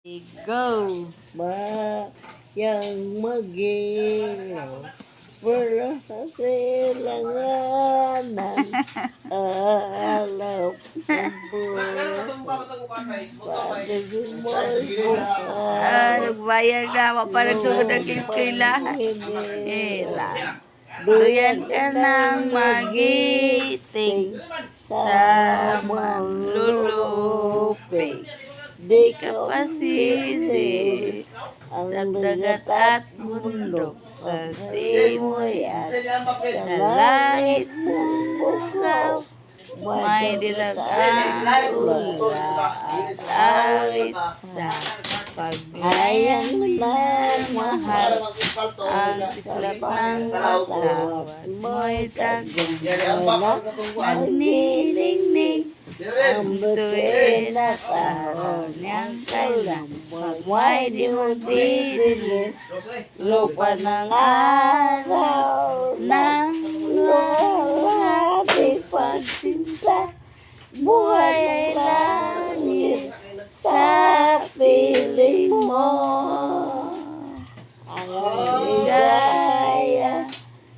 Go! Bayang magilaw, wala sa silanganan, alaw Nagbayad na, maparagsunod ang eskwela. Ila. Duyan ka ng magiting sa manlulupi. Di ka pasisi sa dagat at bundok, sa simoy at sa langit mong bukaw. May dilag ang ula at awit sa paghayang ng mahal. Ang tislap ng matawad mo'y tagumpay nagniningning. Ang bituin at araw niyang kailang may di magdidilim. Lupa ng araw ng lalapit pagsinta. Buhay ay langit sa piling mo. Ang ligaya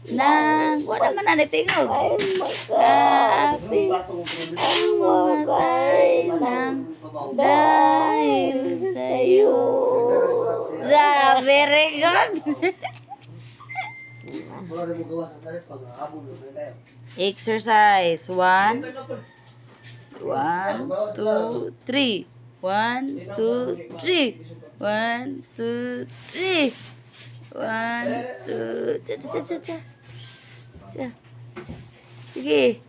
ng wala man na nitingog ay makapit ang matay ng dahil sa'yo. Very good. Exercise 1 2 3 1 2 3 1 2 3 1 2 Sige.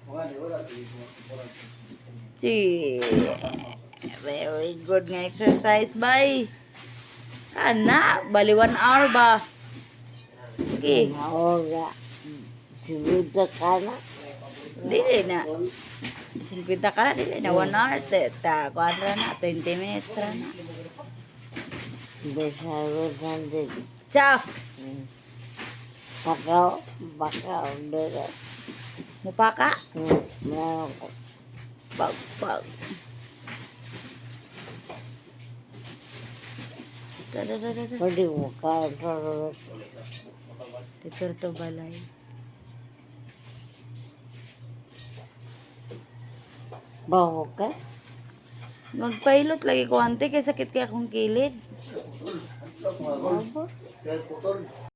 Sige. Very good nga exercise, bye. Ana, bali 1 hour ba? Sige. Ahora, sinuda ka na. Dili na. 50 ka na, dili na. 1 hour. Kuadra na. 20 minutes ra na. Desarroll din. Ciao. Baka, dito. Mupaka. Meron ko. Pag. Pwede mo ka. Dito to balay. Baho ka? Magpailot lagi ko ante kay sakit kaya akong kilid. Baho?